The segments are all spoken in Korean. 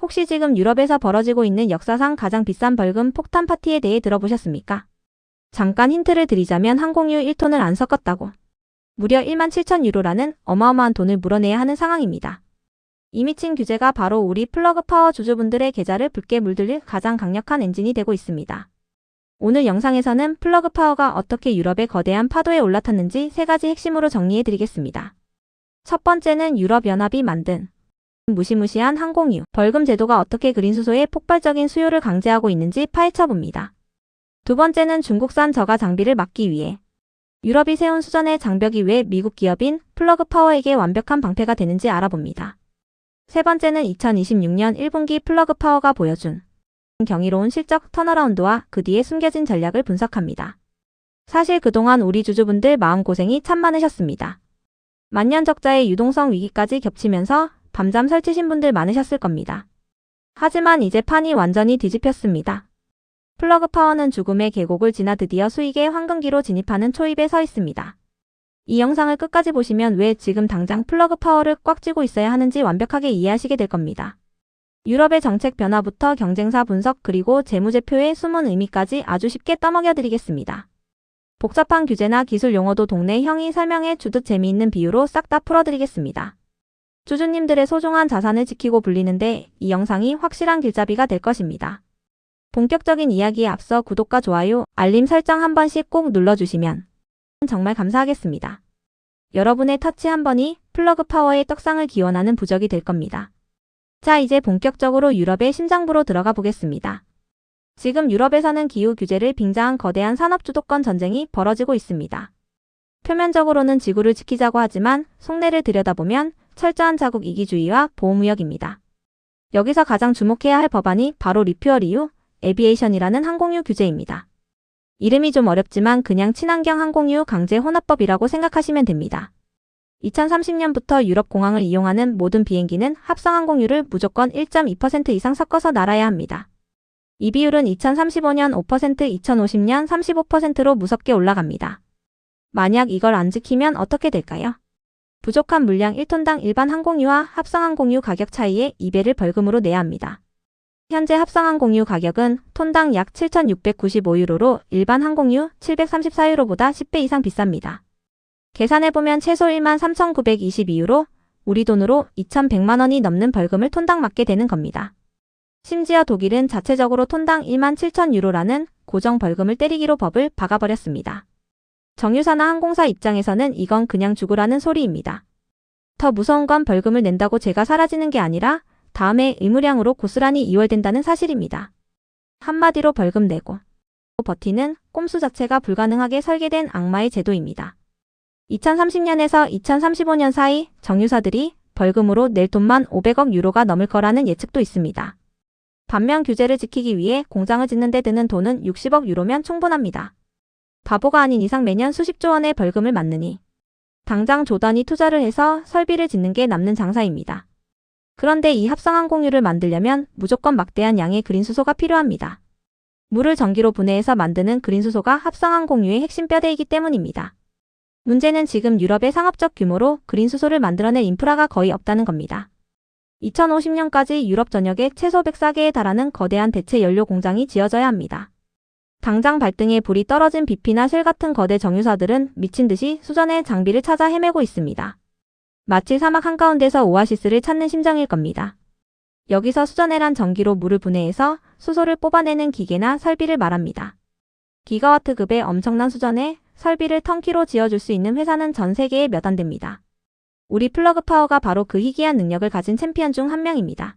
혹시 지금 유럽에서 벌어지고 있는 역사상 가장 비싼 벌금 폭탄 파티에 대해 들어보셨습니까? 잠깐 힌트를 드리자면 항공유 1톤을 안 섞었다고 무려 17,000유로라는 어마어마한 돈을 물어내야 하는 상황입니다. 이 미친 규제가 바로 우리 플러그 파워 주주분들의 계좌를 붉게 물들일 가장 강력한 엔진이 되고 있습니다. 오늘 영상에서는 플러그 파워가 어떻게 유럽의 거대한 파도에 올라탔는지 3가지 핵심으로 정리해드리겠습니다. 첫 번째는 유럽연합이 만든 무시무시한 항공유 벌금 제도가 어떻게 그린 수소의 폭발적인 수요를 강제하고 있는지 파헤쳐봅니다. 두 번째는 중국산 저가 장비를 막기 위해 유럽이 세운 수전의 장벽이 왜 미국 기업인 플러그 파워에게 완벽한 방패가 되는지 알아봅니다. 세 번째는 2026년 1분기 플러그 파워가 보여준 경이로운 실적 턴어라운드와 그 뒤에 숨겨진 전략을 분석합니다. 사실 그동안 우리 주주분들 마음고생이 참 많으셨습니다. 만년 적자의 유동성 위기까지 겹치면서 밤잠 설치신 분들 많으셨을 겁니다. 하지만 이제 판이 완전히 뒤집혔습니다. 플러그 파워는 죽음의 계곡을 지나 드디어 수익의 황금기로 진입하는 초입에 서 있습니다. 이 영상을 끝까지 보시면 왜 지금 당장 플러그 파워를 꽉 쥐고 있어야 하는지 완벽하게 이해하시게 될 겁니다. 유럽의 정책 변화부터 경쟁사 분석 그리고 재무제표의 숨은 의미까지 아주 쉽게 떠먹여 드리겠습니다. 복잡한 규제나 기술 용어도 동네 형이 설명해 주듯 재미있는 비유로 싹 다 풀어드리겠습니다. 주주님들의 소중한 자산을 지키고 불리는데 이 영상이 확실한 길잡이가 될 것입니다. 본격적인 이야기에 앞서 구독과 좋아요, 알림 설정 한 번씩 꼭 눌러주시면 정말 감사하겠습니다. 여러분의 터치 한 번이 플러그 파워의 떡상을 기원하는 부적이 될 겁니다. 자, 이제 본격적으로 유럽의 심장부로 들어가 보겠습니다. 지금 유럽에서는 기후 규제를 빙자한 거대한 산업 주도권 전쟁이 벌어지고 있습니다. 표면적으로는 지구를 지키자고 하지만 속내를 들여다보면 철저한 자국 이기주의와 보호무역입니다. 여기서 가장 주목해야 할 법안이 바로 리퓨얼 EU 에비에이션이라는 항공유 규제입니다. 이름이 좀 어렵지만 그냥 친환경 항공유 강제 혼합법이라고 생각하시면 됩니다. 2030년부터 유럽 공항을 이용하는 모든 비행기는 합성항공유를 무조건 1.2% 이상 섞어서 날아야 합니다. 이 비율은 2035년 5%, 2050년 35%로 무섭게 올라갑니다. 만약 이걸 안 지키면 어떻게 될까요? 부족한 물량 1톤당 일반 항공유와 합성항공유 가격 차이에 2배를 벌금으로 내야 합니다. 현재 합성항공유 가격은 톤당 약 7,695유로로 일반 항공유 734유로보다 10배 이상 비쌉니다. 계산해보면 최소 13,922유로, 우리 돈으로 2,100만원이 넘는 벌금을 톤당 맞게 되는 겁니다. 심지어 독일은 자체적으로 톤당 17,000유로라는 고정 벌금을 때리기로 법을 박아버렸습니다. 정유사나 항공사 입장에서는 이건 그냥 죽으라는 소리입니다. 더 무서운 건 벌금을 낸다고 죄가 사라지는 게 아니라 다음에 의무량으로 고스란히 이월된다는 사실입니다. 한마디로 벌금 내고 버티는 꼼수 자체가 불가능하게 설계된 악마의 제도입니다. 2030년에서 2035년 사이 정유사들이 벌금으로 낼 돈만 500억 유로가 넘을 거라는 예측도 있습니다. 반면 규제를 지키기 위해 공장을 짓는 데 드는 돈은 60억 유로면 충분합니다. 바보가 아닌 이상 매년 수십조 원의 벌금을 맞느니 당장 조단위 투자를 해서 설비를 짓는 게 남는 장사입니다. 그런데 이 합성항공유를 만들려면 무조건 막대한 양의 그린수소가 필요합니다. 물을 전기로 분해해서 만드는 그린수소가 합성항공유의 핵심 뼈대이기 때문입니다. 문제는 지금 유럽의 상업적 규모로 그린수소를 만들어낼 인프라가 거의 없다는 겁니다. 2050년까지 유럽 전역에 최소 104개에 달하는 거대한 대체 연료 공장이 지어져야 합니다. 당장 발등에 불이 떨어진 BP나 쉘 같은 거대 정유사들은 미친 듯이 수전의 장비를 찾아 헤매고 있습니다. 마치 사막 한가운데서 오아시스를 찾는 심정일 겁니다. 여기서 수전해란 전기로 물을 분해해서 수소를 뽑아내는 기계나 설비를 말합니다. 기가와트급의 엄청난 수전에 설비를 턴키로 지어줄 수 있는 회사는 전 세계에 몇 안 됩니다. 우리 플러그 파워가 바로 그 희귀한 능력을 가진 챔피언 중 한 명입니다.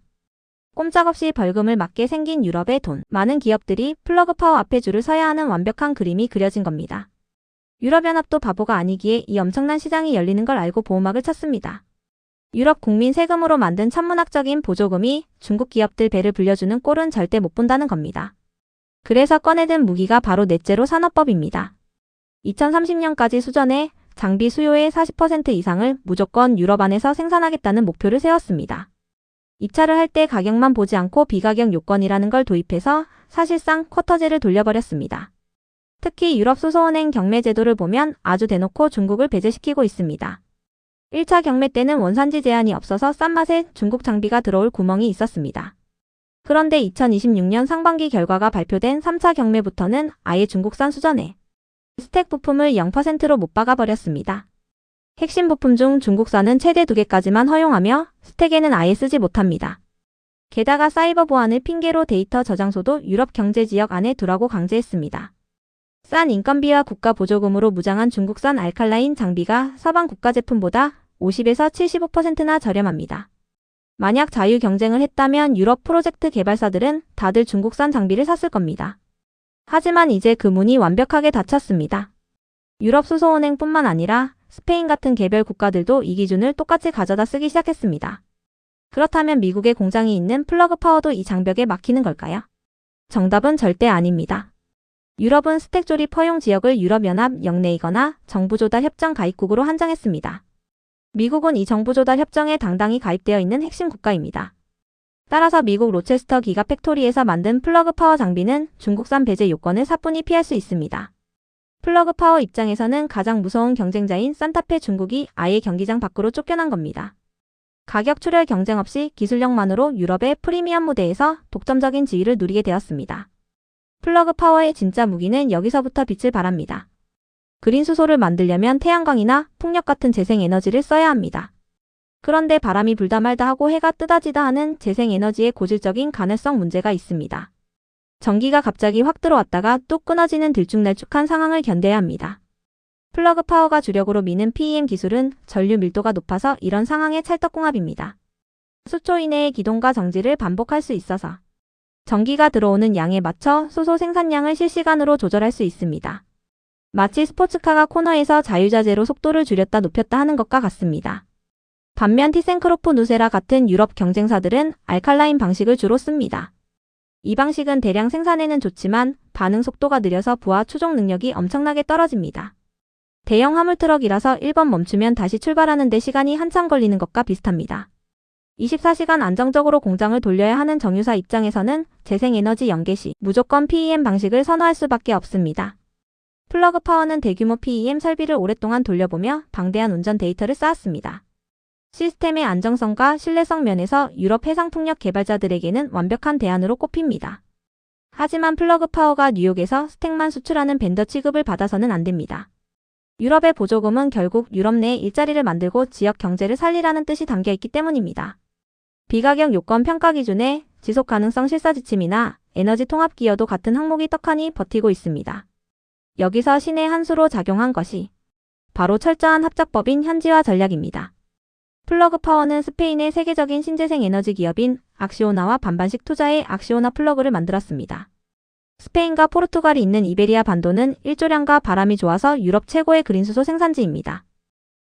꼼짝없이 벌금을 맞게 생긴 유럽의 돈 많은 기업들이 플러그 파워 앞에 줄을 서야 하는 완벽한 그림이 그려진 겁니다. 유럽연합도 바보가 아니기에 이 엄청난 시장이 열리는 걸 알고 보호막을 쳤습니다. 유럽 국민 세금으로 만든 천문학적인 보조금이 중국 기업들 배를 불려주는 꼴은 절대 못 본다는 겁니다. 그래서 꺼내든 무기가 바로 넷제로 산업법입니다. 2030년까지 수전에 장비 수요의 40% 이상을 무조건 유럽 안에서 생산하겠다는 목표를 세웠습니다. 입찰을 할 때 가격만 보지 않고 비가격 요건이라는 걸 도입해서 사실상 쿼터제를 돌려버렸습니다. 특히 유럽 수소은행 경매 제도를 보면 아주 대놓고 중국을 배제시키고 있습니다. 1차 경매 때는 원산지 제한이 없어서 싼 맛에 중국 장비가 들어올 구멍이 있었습니다. 그런데 2026년 상반기 결과가 발표된 3차 경매부터는 아예 중국산 수전에 스택 부품을 0%로 못 박아버렸습니다. 핵심 부품 중 중국산은 최대 2개까지만 허용하며 스택에는 아예 쓰지 못합니다. 게다가 사이버 보안을 핑계로 데이터 저장소도 유럽 경제지역 안에 두라고 강제했습니다. 싼 인건비와 국가 보조금으로 무장한 중국산 알칼라인 장비가 서방 국가 제품보다 50에서 75%나 저렴합니다. 만약 자유 경쟁을 했다면 유럽 프로젝트 개발사들은 다들 중국산 장비를 샀을 겁니다. 하지만 이제 그 문이 완벽하게 닫혔습니다. 유럽 수소은행뿐만 아니라 스페인 같은 개별 국가들도 이 기준을 똑같이 가져다 쓰기 시작했습니다. 그렇다면 미국의 공장이 있는 플러그 파워도 이 장벽에 막히는 걸까요? 정답은 절대 아닙니다. 유럽은 스택 조립 허용 지역을 유럽연합 영내이거나 정부조달 협정 가입국으로 한정했습니다. 미국은 이 정부조달 협정에 당당히 가입되어 있는 핵심 국가입니다. 따라서 미국 로체스터 기가 팩토리에서 만든 플러그 파워 장비는 중국산 배제 요건을 사뿐히 피할 수 있습니다. 플러그 파워 입장에서는 가장 무서운 경쟁자인 산타페 중국이 아예 경기장 밖으로 쫓겨난 겁니다. 가격 출혈 경쟁 없이 기술력만으로 유럽의 프리미엄 무대에서 독점적인 지위를 누리게 되었습니다. 플러그 파워의 진짜 무기는 여기서부터 빛을 발합니다. 그린 수소를 만들려면 태양광이나 풍력 같은 재생에너지를 써야 합니다. 그런데 바람이 불다 말다 하고 해가 뜨다지다 하는 재생에너지의 고질적인 가능성 문제가 있습니다. 전기가 갑자기 확 들어왔다가 또 끊어지는 들쭉날쭉한 상황을 견뎌야 합니다. 플러그 파워가 주력으로 미는 PEM 기술은 전류 밀도가 높아서 이런 상황의 찰떡궁합입니다. 수초 이내의 기동과 정지를 반복할 수 있어서 전기가 들어오는 양에 맞춰 수소 생산량을 실시간으로 조절할 수 있습니다. 마치 스포츠카가 코너에서 자유자재로 속도를 줄였다 높였다 하는 것과 같습니다. 반면 티센크로프 누세라 같은 유럽 경쟁사들은 알칼라인 방식을 주로 씁니다. 이 방식은 대량 생산에는 좋지만 반응 속도가 느려서 부하 추종 능력이 엄청나게 떨어집니다. 대형 화물트럭이라서 1번 멈추면 다시 출발하는 데 시간이 한참 걸리는 것과 비슷합니다. 24시간 안정적으로 공장을 돌려야 하는 정유사 입장에서는 재생에너지 연계 시 무조건 PEM 방식을 선호할 수밖에 없습니다. 플러그 파워는 대규모 PEM 설비를 오랫동안 돌려보며 방대한 운전 데이터를 쌓았습니다. 시스템의 안정성과 신뢰성 면에서 유럽 해상풍력 개발자들에게는 완벽한 대안으로 꼽힙니다. 하지만 플러그 파워가 뉴욕에서 스택만 수출하는 벤더 취급을 받아서는 안 됩니다. 유럽의 보조금은 결국 유럽 내에 일자리를 만들고 지역 경제를 살리라는 뜻이 담겨 있기 때문입니다. 비가격 요건 평가 기준에 지속가능성 실사 지침이나 에너지 통합 기여도 같은 항목이 떡하니 버티고 있습니다. 여기서 신의 한 수로 작용한 것이 바로 철저한 합작법인 현지화 전략입니다. 플러그 파워는 스페인의 세계적인 신재생 에너지 기업인 악시오나와 반반씩 투자해 악시오나 플러그를 만들었습니다. 스페인과 포르투갈이 있는 이베리아 반도는 일조량과 바람이 좋아서 유럽 최고의 그린수소 생산지입니다.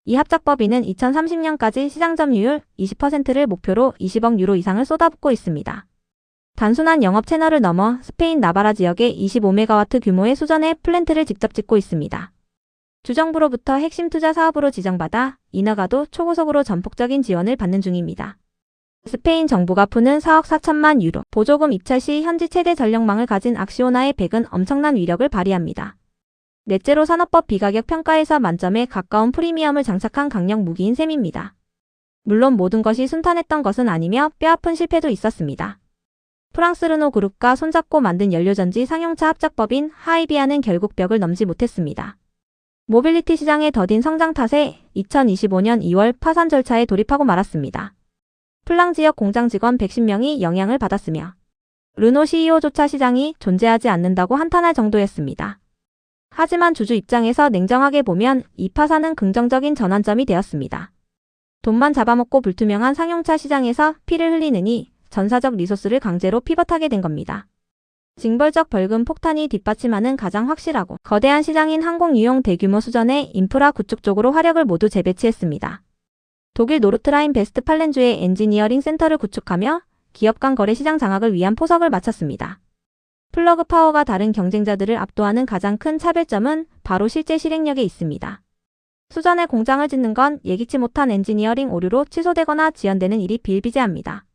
이 합작법인은 2030년까지 시장 점유율 20%를 목표로 20억 유로 이상을 쏟아붓고 있습니다. 단순한 영업 채널을 넘어 스페인 나바라 지역에 25메가와트 규모의 수전의 플랜트를 직접 짓고 있습니다. 주정부로부터 핵심 투자 사업으로 지정받아 인허가도 초고속으로 전폭적인 지원을 받는 중입니다. 스페인 정부가 푸는 4억 4천만 유로 보조금 입찰 시 현지 최대 전력망을 가진 악시오나의 100은 엄청난 위력을 발휘합니다. 넷째로 산업법 비가격 평가에서 만점에 가까운 프리미엄을 장착한 강력 무기인 셈입니다. 물론 모든 것이 순탄했던 것은 아니며 뼈아픈 실패도 있었습니다. 프랑스 르노 그룹과 손잡고 만든 연료전지 상용차 합작법인 하이비아는 결국 벽을 넘지 못했습니다. 모빌리티 시장의 더딘 성장 탓에 2025년 2월 파산 절차에 돌입하고 말았습니다. 플랑 지역 공장 직원 110명이 영향을 받았으며 르노 CEO조차 시장이 존재하지 않는다고 한탄할 정도였습니다. 하지만 주주 입장에서 냉정하게 보면 이 파산은 긍정적인 전환점이 되었습니다. 돈만 잡아먹고 불투명한 상용차 시장에서 피를 흘리느니 전사적 리소스를 강제로 피벗하게 된 겁니다. 징벌적 벌금 폭탄이 뒷받침하는 가장 확실하고 거대한 시장인 항공유용 대규모 수전의 인프라 구축 쪽으로 화력을 모두 재배치했습니다. 독일 노르트라인 베스트팔렌주의 엔지니어링 센터를 구축하며 기업 간 거래 시장 장악을 위한 포석을 마쳤습니다. 플러그 파워가 다른 경쟁자들을 압도하는 가장 큰 차별점은 바로 실제 실행력에 있습니다. 수전에 공장을 짓는 건 예기치 못한 엔지니어링 오류로 취소되거나 지연되는 일이 비일비재합니다.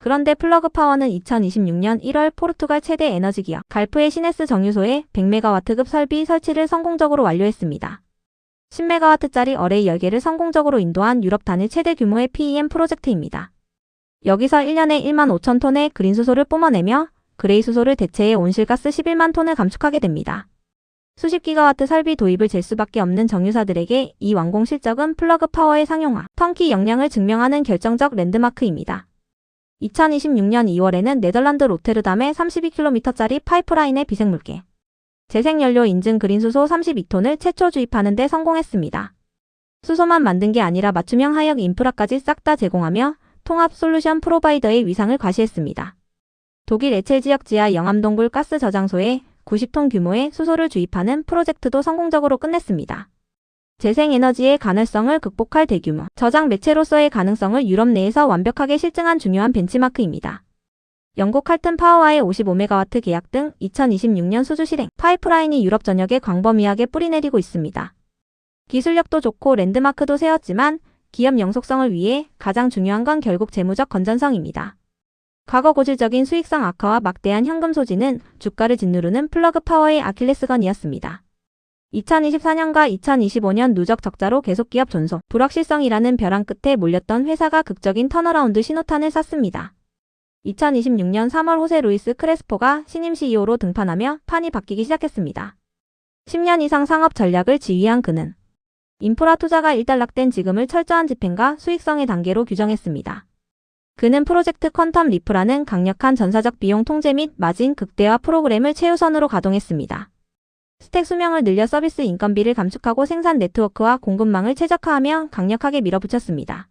그런데 플러그 파워는 2026년 1월 포르투갈 최대 에너지 기업 갈프의 시네스 정유소에 100메가와트급 설비 설치를 성공적으로 완료했습니다. 10메가와트짜리 어레이 10개를 성공적으로 인도한 유럽 단일 최대 규모의 PEM 프로젝트입니다. 여기서 1년에 1만 5천 톤의 그린 수소를 뿜어내며 그레이 수소를 대체해 온실가스 11만 톤을 감축하게 됩니다. 수십 기가와트 설비 도입을 잴 수밖에 없는 정유사들에게 이 완공 실적은 플러그 파워의 상용화, 턴키 역량을 증명하는 결정적 랜드마크입니다. 2026년 2월에는 네덜란드 로테르담에 32km짜리 파이프라인의 비생물계 재생연료 인증 그린 수소 32톤을 최초 주입하는 데 성공했습니다. 수소만 만든 게 아니라 맞춤형 하역 인프라까지 싹 다 제공하며 통합 솔루션 프로바이더의 위상을 과시했습니다. 독일 에첼 지역 지하 영암동굴 가스 저장소에 90톤 규모의 수소를 주입하는 프로젝트도 성공적으로 끝냈습니다. 재생에너지의 가능성을 극복할 대규모 저장 매체로서의 가능성을 유럽 내에서 완벽하게 실증한 중요한 벤치마크입니다. 영국 칼튼 파워와의 55MW 계약 등 2026년 수주 실행 파이프라인이 유럽 전역에 광범위하게 뿌리내리고 있습니다. 기술력도 좋고 랜드마크도 세웠지만 기업 영속성을 위해 가장 중요한 건 결국 재무적 건전성입니다. 과거 고질적인 수익성 악화와 막대한 현금 소진은 주가를 짓누르는 플러그 파워의 아킬레스건이었습니다. 2024년과 2025년 누적 적자로 계속 기업 존속, 불확실성이라는 벼랑 끝에 몰렸던 회사가 극적인 턴어라운드 신호탄을 쐈습니다. 2026년 3월 호세 루이스 크레스포가 신임 CEO로 등판하며 판이 바뀌기 시작했습니다. 10년 이상 상업 전략을 지휘한 그는 인프라 투자가 일단락된 지금을 철저한 집행과 수익성의 단계로 규정했습니다. 그는 프로젝트 퀀텀 리프라는 강력한 전사적 비용 통제 및 마진 극대화 프로그램을 최우선으로 가동했습니다. 스택 수명을 늘려 서비스 인건비를 감축하고 생산 네트워크와 공급망을 최적화하며 강력하게 밀어붙였습니다.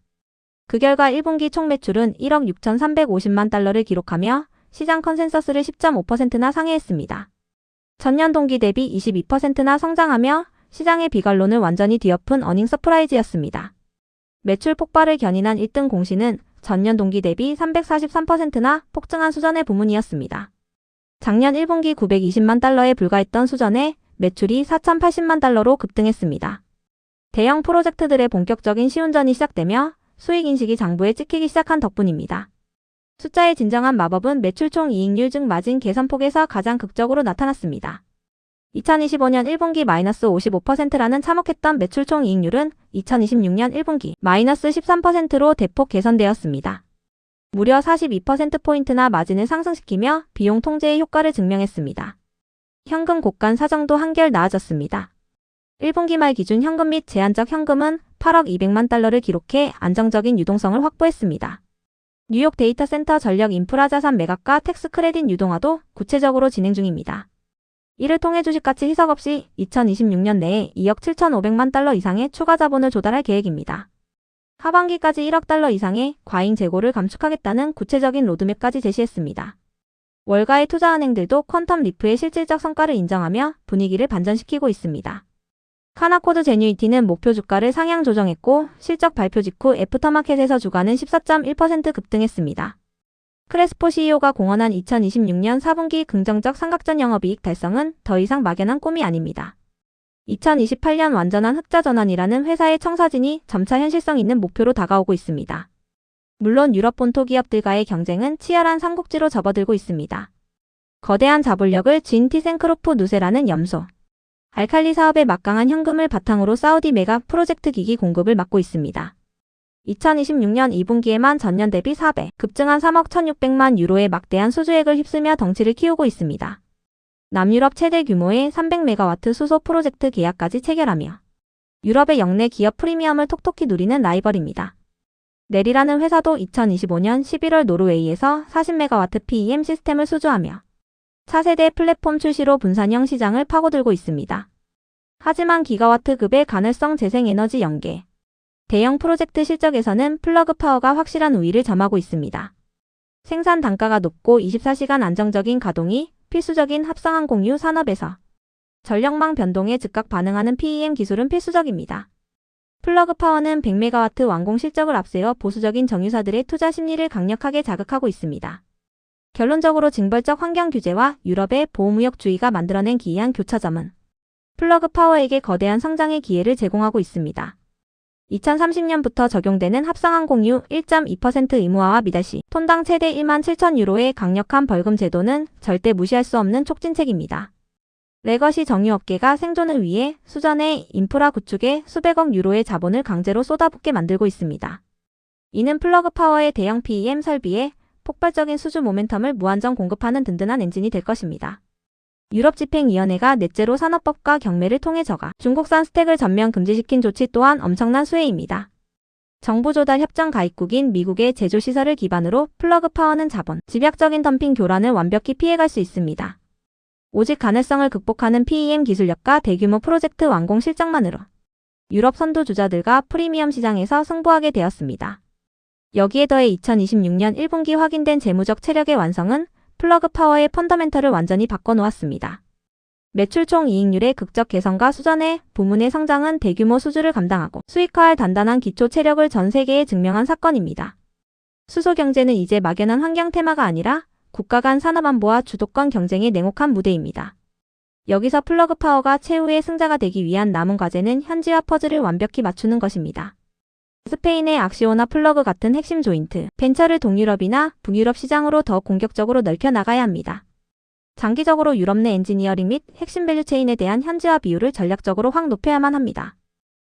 그 결과 1분기 총 매출은 1억 6,350만 달러를 기록하며 시장 컨센서스를 10.5%나 상회했습니다. 전년 동기 대비 22%나 성장하며 시장의 비관론을 완전히 뒤엎은 어닝 서프라이즈였습니다. 매출 폭발을 견인한 1등 공시는 전년 동기 대비 343%나 폭증한 수전의 부문이었습니다. 작년 1분기 920만 달러에 불과했던 수전에 매출이 4,080만 달러로 급등했습니다. 대형 프로젝트들의 본격적인 시운전이 시작되며 수익인식이 장부에 찍히기 시작한 덕분입니다. 숫자의 진정한 마법은 매출 총 이익률 즉 마진 개선폭에서 가장 극적으로 나타났습니다. 2025년 1분기 마이너스 55%라는 참혹했던 매출 총 이익률은 2026년 1분기 마이너스 13%로 대폭 개선되었습니다. 무려 42%포인트나 마진을 상승시키며 비용 통제의 효과를 증명했습니다. 현금 곡간 사정도 한결 나아졌습니다. 1분기 말 기준 현금 및 제한적 현금은 8억 200만 달러를 기록해 안정적인 유동성을 확보했습니다. 뉴욕 데이터 센터 전력 인프라 자산 매각과 텍스 크레딧 유동화도 구체적으로 진행 중입니다. 이를 통해 주식가치 희석 없이 2026년 내에 2억 7,500만 달러 이상의 추가 자본을 조달할 계획입니다. 하반기까지 1억 달러 이상의 과잉 재고를 감축하겠다는 구체적인 로드맵까지 제시했습니다. 월가의 투자은행들도 퀀텀 리프의 실질적 성과를 인정하며 분위기를 반전시키고 있습니다. 카나코드 제뉴이티는 목표 주가를 상향 조정했고 실적 발표 직후 애프터마켓에서 주가는 14.1% 급등했습니다. 크레스포 CEO가 공언한 2026년 4분기 긍정적 삼각전 영업이익 달성은 더 이상 막연한 꿈이 아닙니다. 2028년 완전한 흑자 전환이라는 회사의 청사진이 점차 현실성 있는 목표로 다가오고 있습니다. 물론 유럽 본토 기업들과의 경쟁은 치열한 삼국지로 접어들고 있습니다. 거대한 자본력을 쥔 티센크로프 누세라는 염소 알칼리 사업의 막강한 현금을 바탕으로 사우디 메가 프로젝트 기기 공급을 맡고 있습니다. 2026년 2분기에만 전년 대비 4배 급증한 3억 1,600만 유로의 막대한 수주액을 휩쓰며 덩치를 키우고 있습니다. 남유럽 최대 규모의 300MW 수소 프로젝트 계약까지 체결하며 유럽의 역내 기업 프리미엄을 톡톡히 누리는 라이벌입니다. 넬이라는 회사도 2025년 11월 노르웨이에서 40MW PEM 시스템을 수주하며 차세대 플랫폼 출시로 분산형 시장을 파고들고 있습니다. 하지만 기가와트급의 가능성 재생에너지 연계 대형 프로젝트 실적에서는 플러그 파워가 확실한 우위를 점하고 있습니다. 생산 단가가 높고 24시간 안정적인 가동이 필수적인 합성항공유 산업에서 전력망 변동에 즉각 반응하는 PEM 기술은 필수적입니다. 플러그 파워는 100MW 완공 실적을 앞세워 보수적인 정유사들의 투자 심리를 강력하게 자극하고 있습니다. 결론적으로 징벌적 환경 규제와 유럽의 보호무역주의가 만들어낸 기이한 교차점은 플러그 파워에게 거대한 성장의 기회를 제공하고 있습니다. 2030년부터 적용되는 합성항공유 1.2% 의무화와 미달시 톤당 최대 1만 7천 유로의 강력한 벌금 제도는 절대 무시할 수 없는 촉진책입니다. 레거시 정유업계가 생존을 위해 수전의 인프라 구축에 수백억 유로의 자본을 강제로 쏟아붓게 만들고 있습니다. 이는 플러그 파워의 대형 PEM 설비에 폭발적인 수주 모멘텀을 무한정 공급하는 든든한 엔진이 될 것입니다. 유럽집행위원회가 넷제로 산업법과 경매를 통해 저가 중국산 스택을 전면 금지시킨 조치 또한 엄청난 수혜입니다. 정부 조달 협정 가입국인 미국의 제조시설을 기반으로 플러그 파워는 자본, 집약적인 덤핑 교란을 완벽히 피해갈 수 있습니다. 오직 가능성을 극복하는 PEM 기술력과 대규모 프로젝트 완공 실적만으로 유럽 선두주자들과 프리미엄 시장에서 승부하게 되었습니다. 여기에 더해 2026년 1분기 확인된 재무적 체력의 완성은 플러그 파워의 펀더멘털을 완전히 바꿔놓았습니다. 매출 총 이익률의 극적 개선과 수전의 부문의 성장은 대규모 수주를 감당하고 수익화할 단단한 기초 체력을 전 세계에 증명한 사건입니다. 수소 경제는 이제 막연한 환경 테마가 아니라 국가 간 산업안보와 주도권 경쟁의 냉혹한 무대입니다. 여기서 플러그 파워가 최후의 승자가 되기 위한 남은 과제는 현지화 퍼즐을 완벽히 맞추는 것입니다. 스페인의 악시오나 플러그 같은 핵심 조인트, 벤처를 동유럽이나 북유럽 시장으로 더 공격적으로 넓혀 나가야 합니다. 장기적으로 유럽 내 엔지니어링 및 핵심 밸류체인에 대한 현지화 비율을 전략적으로 확 높여야만 합니다.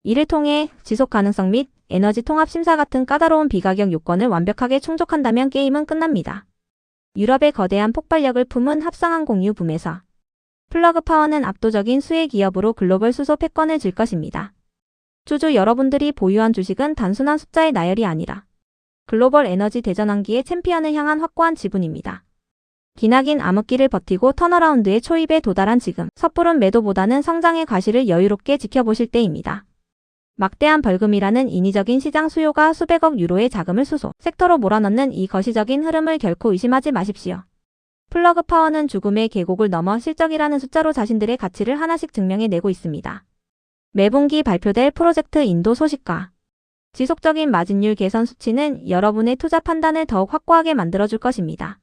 이를 통해 지속 가능성 및 에너지 통합 심사 같은 까다로운 비가격 요건을 완벽하게 충족한다면 게임은 끝납니다. 유럽의 거대한 폭발력을 품은 합성항 공유 붐에서 플러그 파워는 압도적인 수혜 기업으로 글로벌 수소 패권을 쥘 것입니다. 주주 여러분들이 보유한 주식은 단순한 숫자의 나열이 아니라 글로벌 에너지 대전환기의 챔피언을 향한 확고한 지분입니다. 기나긴 암흑기를 버티고 턴어라운드의 초입에 도달한 지금 섣부른 매도보다는 성장의 과실을 여유롭게 지켜보실 때입니다. 막대한 벌금이라는 인위적인 시장 수요가 수백억 유로의 자금을 수소 섹터로 몰아넣는 이 거시적인 흐름을 결코 의심하지 마십시오. 플러그 파워는 죽음의 계곡을 넘어 실적이라는 숫자로 자신들의 가치를 하나씩 증명해내고 있습니다. 매분기 발표될 프로젝트 인도 소식과 지속적인 마진율 개선 수치는 여러분의 투자 판단을 더욱 확고하게 만들어줄 것입니다.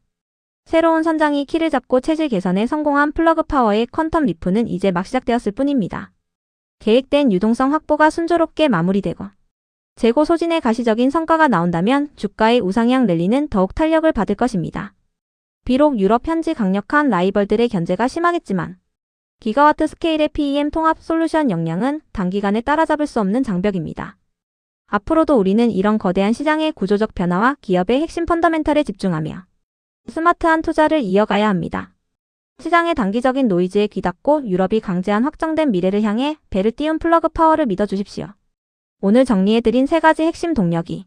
새로운 선장이 키를 잡고 체질 개선에 성공한 플러그 파워의 퀀텀 리프는 이제 막 시작되었을 뿐입니다. 계획된 유동성 확보가 순조롭게 마무리되고 재고 소진의 가시적인 성과가 나온다면 주가의 우상향 랠리는 더욱 탄력을 받을 것입니다. 비록 유럽 현지 강력한 라이벌들의 견제가 심하겠지만 기가와트 스케일의 PEM 통합 솔루션 역량은 단기간에 따라잡을 수 없는 장벽입니다. 앞으로도 우리는 이런 거대한 시장의 구조적 변화와 기업의 핵심 펀더멘털에 집중하며 스마트한 투자를 이어가야 합니다. 시장의 단기적인 노이즈에 귀닫고 유럽이 강제한 확정된 미래를 향해 배를 띄운 플러그 파워를 믿어주십시오. 오늘 정리해드린 3가지 핵심 동력이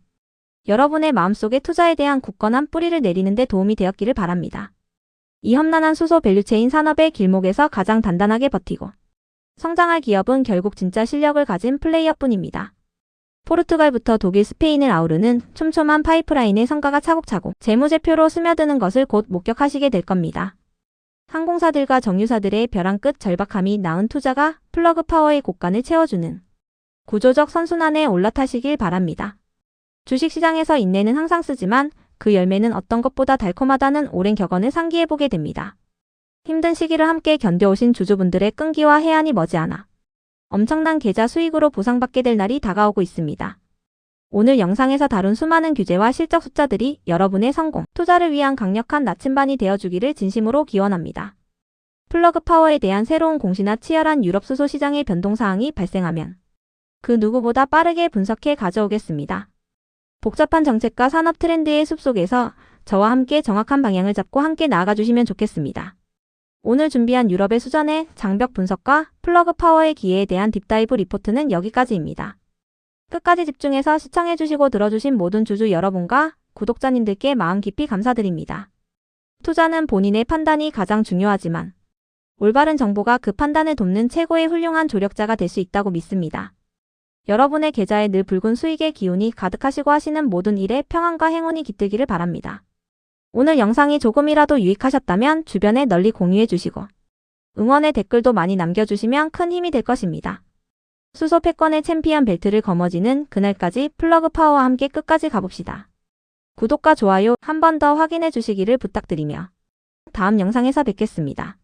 여러분의 마음속에 투자에 대한 굳건한 뿌리를 내리는 데 도움이 되었기를 바랍니다. 이 험난한 수소 밸류체인 산업의 길목에서 가장 단단하게 버티고 성장할 기업은 결국 진짜 실력을 가진 플레이어뿐입니다. 포르투갈부터 독일, 스페인을 아우르는 촘촘한 파이프라인의 성과가 차곡차곡 재무제표로 스며드는 것을 곧 목격하시게 될 겁니다. 항공사들과 정유사들의 벼랑 끝 절박함이 낳은 투자가 플러그 파워의 곡간을 채워주는 구조적 선순환에 올라타시길 바랍니다. 주식시장에서 인내는 항상 쓰지만 그 열매는 어떤 것보다 달콤하다는 오랜 격언을 상기해보게 됩니다. 힘든 시기를 함께 견뎌오신 주주분들의 끈기와 해안이 머지않아 엄청난 계좌 수익으로 보상받게 될 날이 다가오고 있습니다. 오늘 영상에서 다룬 수많은 규제와 실적 숫자들이 여러분의 성공, 투자를 위한 강력한 나침반이 되어주기를 진심으로 기원합니다. 플러그 파워에 대한 새로운 공시나 치열한 유럽 수소 시장의 변동사항이 발생하면 그 누구보다 빠르게 분석해 가져오겠습니다. 복잡한 정책과 산업 트렌드의 숲속에서 저와 함께 정확한 방향을 잡고 함께 나아가 주시면 좋겠습니다. 오늘 준비한 유럽의 수전의 장벽 분석과 플러그 파워의 기회에 대한 딥다이브 리포트는 여기까지입니다. 끝까지 집중해서 시청해주시고 들어주신 모든 주주 여러분과 구독자님들께 마음 깊이 감사드립니다. 투자는 본인의 판단이 가장 중요하지만 올바른 정보가 그 판단을 돕는 최고의 훌륭한 조력자가 될 수 있다고 믿습니다. 여러분의 계좌에 늘 붉은 수익의 기운이 가득하시고 하시는 모든 일에 평안과 행운이 깃들기를 바랍니다. 오늘 영상이 조금이라도 유익하셨다면 주변에 널리 공유해 주시고 응원의 댓글도 많이 남겨주시면 큰 힘이 될 것입니다. 수소 패권의 챔피언 벨트를 거머쥐는 그날까지 플러그 파워와 함께 끝까지 가봅시다. 구독과 좋아요 한 번 더 확인해 주시기를 부탁드리며 다음 영상에서 뵙겠습니다.